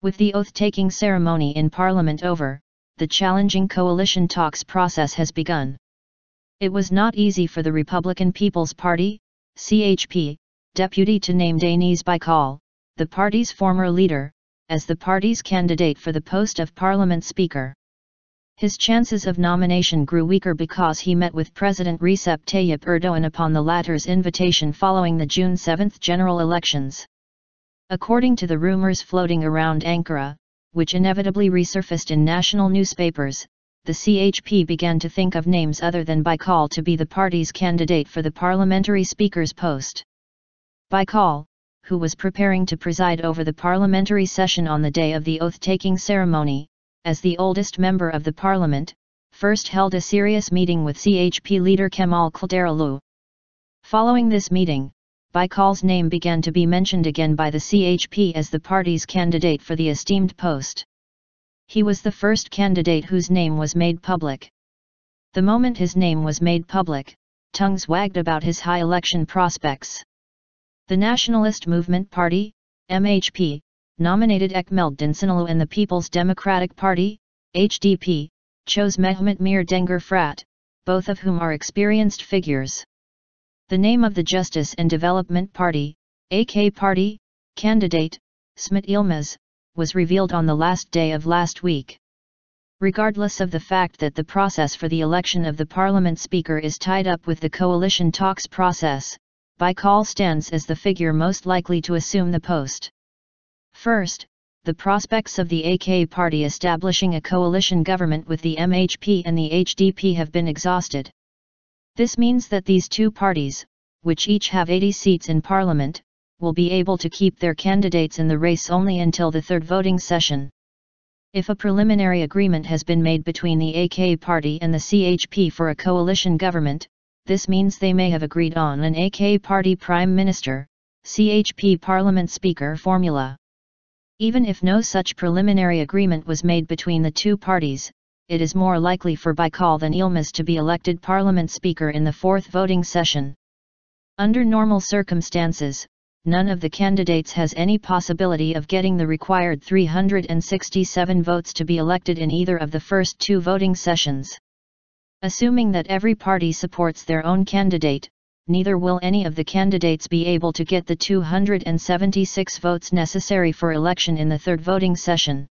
With the oath-taking ceremony in Parliament over, the challenging coalition talks process has begun. It was not easy for the Republican People's Party, CHP, deputy to name Deniz Baykal, the party's former leader, as the party's candidate for the post of Parliament Speaker. His chances of nomination grew weaker because he met with President Recep Tayyip Erdoğan upon the latter's invitation following the June 7 general elections. According to the rumors floating around Ankara, which inevitably resurfaced in national newspapers, the CHP began to think of names other than Baykal to be the party's candidate for the parliamentary speaker's post. Baykal, who was preparing to preside over the parliamentary session on the day of the oath-taking ceremony, as the oldest member of the parliament, first held a serious meeting with CHP leader Kemal Kılıçdaroğlu. Following this meeting, Baykal's name began to be mentioned again by the CHP as the party's candidate for the esteemed post. He was the first candidate whose name was made public. The moment his name was made public, tongues wagged about his high election prospects. The Nationalist Movement Party, MHP, nominated Kemal Kılıçdaroğlu, and the People's Democratic Party, HDP, chose Mehmet Mir Denger Fırat, both of whom are experienced figures. The name of the Justice and Development Party, AK Party, candidate, Smit Yilmaz, was revealed on the last day of last week. Regardless of the fact that the process for the election of the Parliament Speaker is tied up with the coalition talks process, Baykal stands as the figure most likely to assume the post. First, the prospects of the AK party establishing a coalition government with the MHP and the HDP have been exhausted. This means that these two parties, which each have 80 seats in Parliament, will be able to keep their candidates in the race only until the third voting session. If a preliminary agreement has been made between the AK party and the CHP for a coalition government, this means they may have agreed on an AK party Prime Minister, CHP Parliament Speaker formula. Even if no such preliminary agreement was made between the two parties, it is more likely for Baykal than Yilmaz to be elected Parliament Speaker in the fourth voting session. Under normal circumstances, none of the candidates has any possibility of getting the required 367 votes to be elected in either of the first two voting sessions. Assuming that every party supports their own candidate, neither will any of the candidates be able to get the 276 votes necessary for election in the third voting session.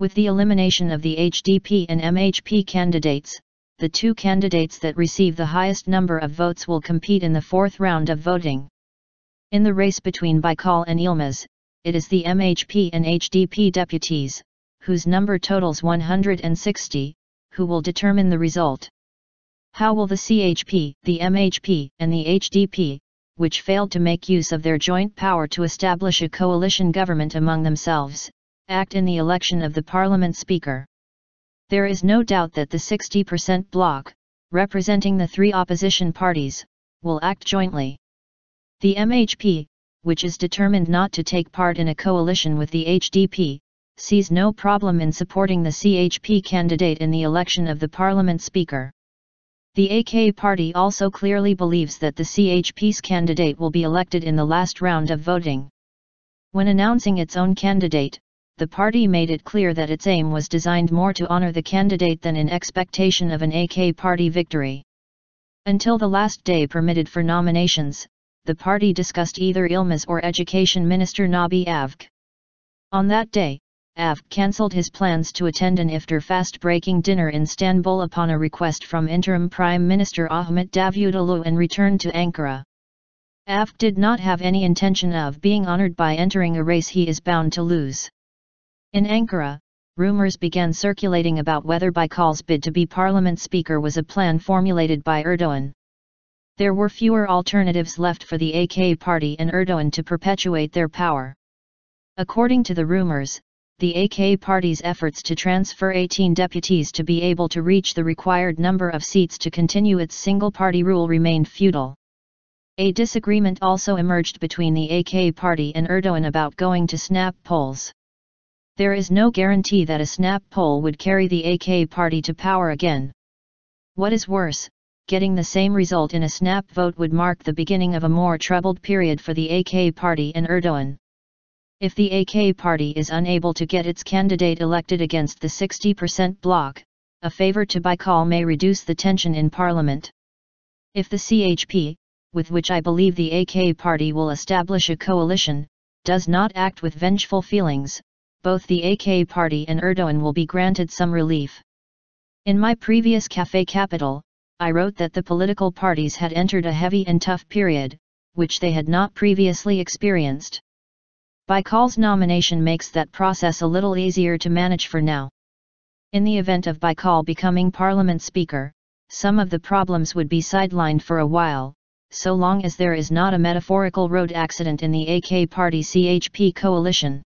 With the elimination of the HDP and MHP candidates, the two candidates that receive the highest number of votes will compete in the fourth round of voting. In the race between Baykal and Yilmaz, it is the MHP and HDP deputies, whose number totals 160, who will determine the result. How will the CHP, the MHP, and the HDP, which failed to make use of their joint power to establish a coalition government among themselves, act in the election of the Parliament Speaker? There is no doubt that the 60% bloc, representing the three opposition parties, will act jointly. The MHP, which is determined not to take part in a coalition with the HDP, sees no problem in supporting the CHP candidate in the election of the Parliament Speaker. The AK party also clearly believes that the CHP's candidate will be elected in the last round of voting. When announcing its own candidate, the party made it clear that its aim was designed more to honor the candidate than in expectation of an AK party victory. Until the last day permitted for nominations, the party discussed either Yilmaz or Education Minister Nabi Avcı. On that day, Avcı cancelled his plans to attend an iftar fast-breaking dinner in Istanbul upon a request from interim Prime Minister Ahmet Davutoğlu and returned to Ankara. Avcı did not have any intention of being honored by entering a race he is bound to lose. In Ankara, rumors began circulating about whether Baykal's bid to be Parliament Speaker was a plan formulated by Erdoğan. There were fewer alternatives left for the AK party and Erdoğan to perpetuate their power. According to the rumors, the AK party's efforts to transfer 18 deputies to be able to reach the required number of seats to continue its single-party rule remained futile. A disagreement also emerged between the AK party and Erdoğan about going to snap polls. There is no guarantee that a snap poll would carry the AK party to power again. What is worse, getting the same result in a snap vote would mark the beginning of a more troubled period for the AK party and Erdoğan. If the AK party is unable to get its candidate elected against the 60% bloc, a favor to Baykal may reduce the tension in parliament. If the CHP, with which I believe the AK party will establish a coalition, does not act with vengeful feelings, both the AK party and Erdoğan will be granted some relief. In my previous Café Capital, I wrote that the political parties had entered a heavy and tough period, which they had not previously experienced. Baykal's nomination makes that process a little easier to manage for now. In the event of Baykal becoming Parliament Speaker, some of the problems would be sidelined for a while, so long as there is not a metaphorical road accident in the AK party-CHP coalition.